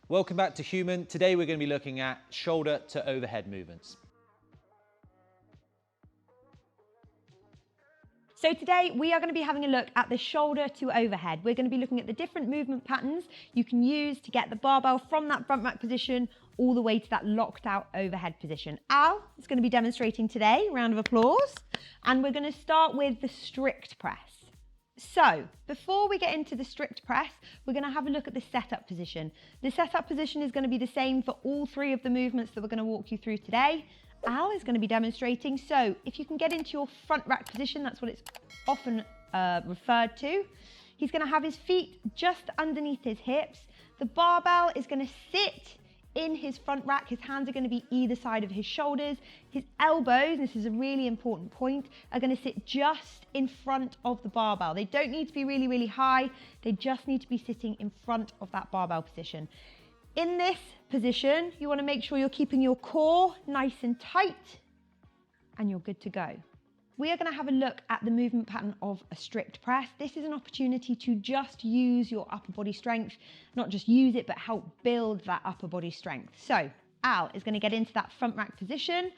Welcome back to HUMN. Today we're going to be looking at shoulder to overhead movements. So today we are going to be having a look at the shoulder to overhead. We're going to be looking at the different movement patterns you can use to get the barbell from that front rack position all the way to that locked out overhead position. Al is going to be demonstrating today, round of applause. And we're going to start with the strict press. So before we get into the strict press, we're going to have a look at the setup position. The setup position is going to be the same for all three of the movements that we're going to walk you through today. Al is going to be demonstrating. So if you can get into your front rack position, that's what it's often referred to. He's going to have his feet just underneath his hips. The barbell is going to sit in his front rack. His hands are going to be either side of his shoulders. His elbows, and this is a really important point, are going to sit just in front of the barbell. They don't need to be really, really high. They just need to be sitting in front of that barbell position. In this position, you want to make sure you're keeping your core nice and tight, and you're good to go. We are going to have a look at the movement pattern of a strict press. This is an opportunity to just use your upper body strength, not just use it, but help build that upper body strength. So Al is going to get into that front rack position.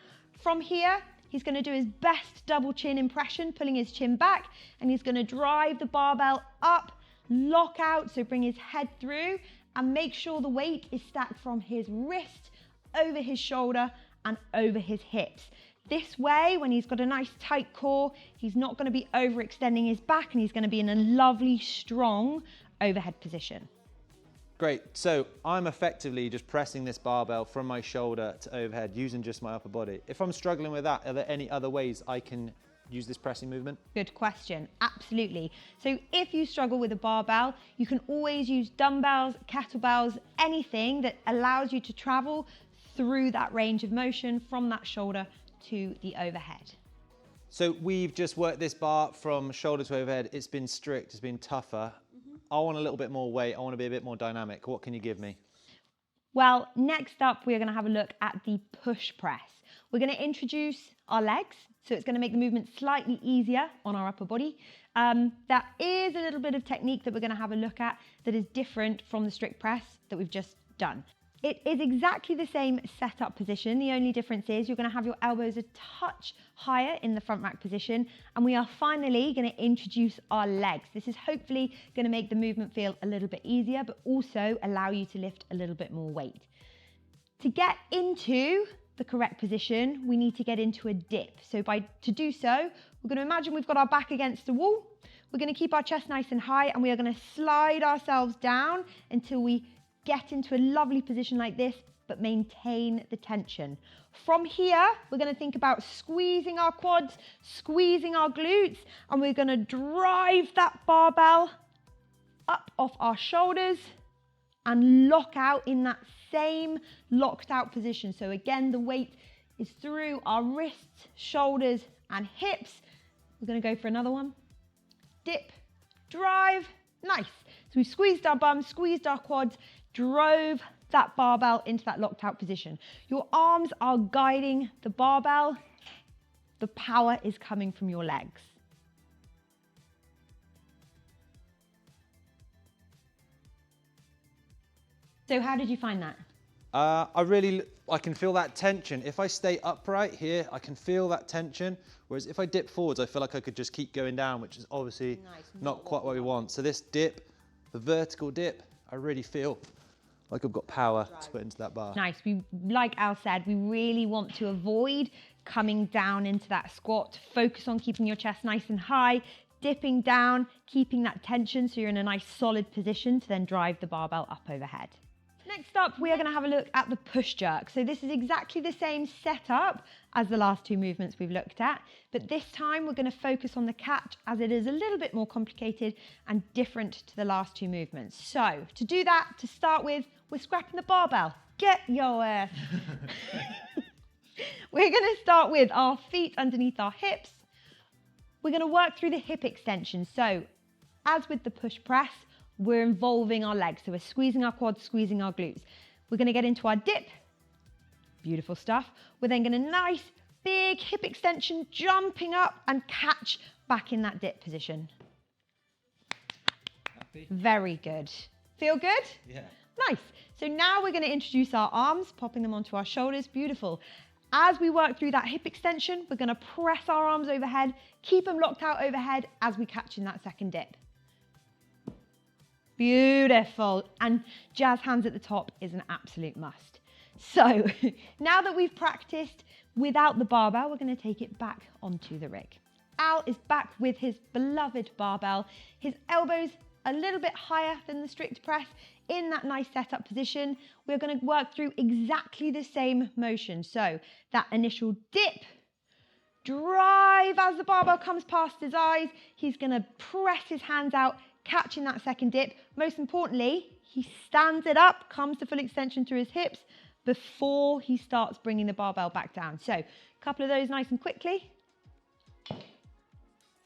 From here, he's going to do his best double chin impression, pulling his chin back, and he's going to drive the barbell up, lock out, so bring his head through, and make sure the weight is stacked from his wrist, over his shoulder, and over his hips. This way, when he's got a nice tight core, he's not going to be overextending his back, and he's going to be in a lovely, strong overhead position. Great, so I'm effectively just pressing this barbell from my shoulder to overhead using just my upper body. If I'm struggling with that, are there any other ways I can use this pressing movement? Good question, absolutely. So if you struggle with a barbell, you can always use dumbbells, kettlebells, anything that allows you to travel through that range of motion from that shoulder to the overhead. So we've just worked this bar from shoulder to overhead. It's been strict, it's been tougher. I want a little bit more weight. I want to be a bit more dynamic. What can you give me? Well, next up, we're going to have a look at the push press. We're going to introduce our legs, so it's going to make the movement slightly easier on our upper body. That is a little bit of technique that we're going to have a look at that is different from the strict press that we've just done. It is exactly the same setup position. The only difference is you're going to have your elbows a touch higher in the front rack position, and we are finally going to introduce our legs. This is hopefully going to make the movement feel a little bit easier, but also allow you to lift a little bit more weight. To get into the correct position, we need to get into a dip. So to do so, we're going to imagine we've got our back against the wall. We're going to keep our chest nice and high, and we are going to slide ourselves down until we get into a lovely position like this, but maintain the tension. From here, we're going to think about squeezing our quads, squeezing our glutes, and we're going to drive that barbell up off our shoulders and lock out in that same locked out position. So again, the weight is through our wrists, shoulders, and hips. We're going to go for another one. Dip, drive, nice. So we've squeezed our bum, squeezed our quads, drove that barbell into that locked out position. Your arms are guiding the barbell. The power is coming from your legs. So how did you find that? I can feel that tension. If I stay upright here, I can feel that tension. Whereas if I dip forwards, I feel like I could just keep going down, which is obviously not quite what we want. So this dip, the vertical dip, I really feel like I've got power to put into that bar. Nice. Like Al said, we really want to avoid coming down into that squat. Focus on keeping your chest nice and high, dipping down, keeping that tension so you're in a nice solid position to then drive the barbell up overhead. Next up, we are going to have a look at the push jerk. So this is exactly the same setup as the last two movements we've looked at, but this time we're going to focus on the catch as it is a little bit more complicated and different to the last two movements. So to do that, to start with, we're scrapping the barbell. Get your ass. We're going to start with our feet underneath our hips. We're going to work through the hip extension. So as with the push press, we're involving our legs. So we're squeezing our quads, squeezing our glutes. We're going to get into our dip. Beautiful stuff. We're then going to nice big hip extension, jumping up and catch back in that dip position. Happy? Very good. Feel good? Yeah. Nice. So now we're going to introduce our arms, popping them onto our shoulders. Beautiful. As we work through that hip extension, we're going to press our arms overhead, keep them locked out overhead as we catch in that second dip. Beautiful. And jazz hands at the top is an absolute must. So now that we've practiced without the barbell, we're going to take it back onto the rig. Al is back with his beloved barbell, his elbows a little bit higher than the strict press in that nice setup position. We're going to work through exactly the same motion. So that initial dip, drive as the barbell comes past his eyes. He's going to press his hands out, catching that second dip. Most importantly, he stands it up, comes to full extension through his hips before he starts bringing the barbell back down. So a couple of those nice and quickly.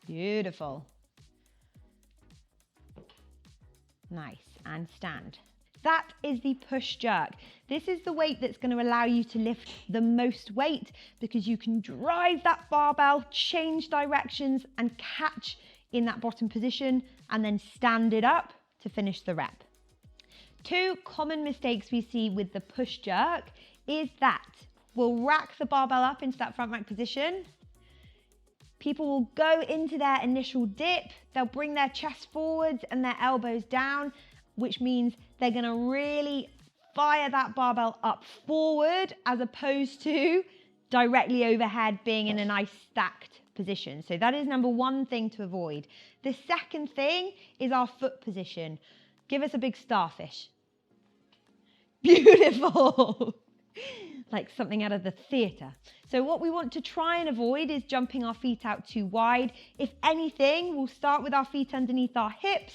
Beautiful. Nice, and stand. That is the push jerk. This is the weight that's going to allow you to lift the most weight because you can drive that barbell, change directions and catch in that bottom position and then stand it up to finish the rep. Two common mistakes we see with the push jerk is that we'll rack the barbell up into that front rack position. People will go into their initial dip, they'll bring their chest forwards and their elbows down, which means they're going to really fire that barbell up forward as opposed to directly overhead being in a nice stacked position. So that is number one thing to avoid. The second thing is our foot position. Give us a big starfish. Beautiful. Like something out of the theatre. So what we want to try and avoid is jumping our feet out too wide. If anything, we'll start with our feet underneath our hips,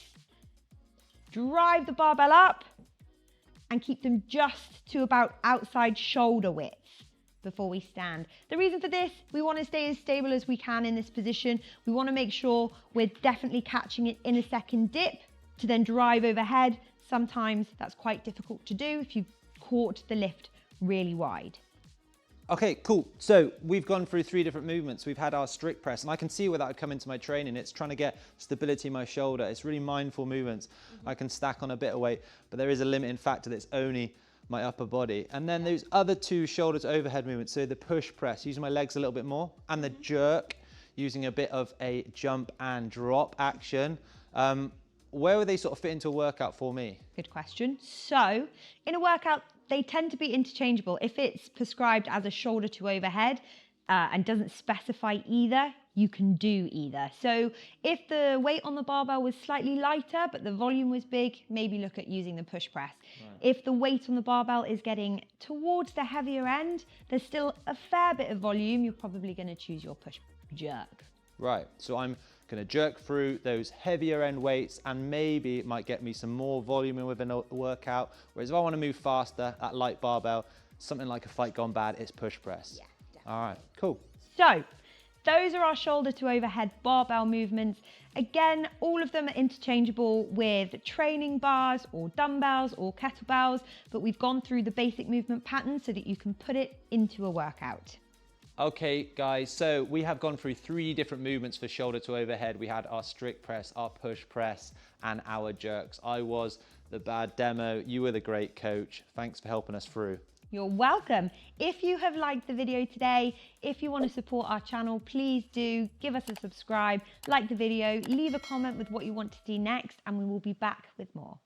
drive the barbell up and keep them just to about outside shoulder width before we stand. The reason for this, we want to stay as stable as we can in this position. We want to make sure we're definitely catching it in a second dip to then drive overhead. Sometimes that's quite difficult to do if you've caught the lift really wide. Okay, cool. So we've gone through 3 different movements. We've had our strict press, and I can see where that would come into my training. It's trying to get stability in my shoulder. It's really mindful movements. I can stack on a bit of weight, but there is a limiting factor that's only my upper body. And then those other 2 shoulder to overhead movements. So the push press, using my legs a little bit more, and the jerk, using a bit of a jump and drop action. Where would they sort of fit into a workout for me? Good question. So in a workout, they tend to be interchangeable. If it's prescribed as a shoulder to overhead and doesn't specify either, you can do either. So if the weight on the barbell was slightly lighter, but the volume was big, maybe look at using the push press. Right. If the weight on the barbell is getting towards the heavier end, there's still a fair bit of volume, you're probably going to choose your push jerk. Right, so I'm going to jerk through those heavier end weights and maybe it might get me some more volume in within a workout. Whereas if I want to move faster, that light barbell, something like a fight gone bad, it's push press. Yeah, definitely. All right, cool. So those are our shoulder to overhead barbell movements. Again, all of them are interchangeable with training bars or dumbbells or kettlebells, but we've gone through the basic movement pattern so that you can put it into a workout. Okay guys, so we have gone through 3 different movements for shoulder to overhead. We had our strict press, our push press, and our jerks. I was the bad demo, you were the great coach. Thanks for helping us through. You're welcome. If you have liked the video today, if you want to support our channel, please do give us a subscribe, like the video, leave a comment with what you want to see next, and we will be back with more.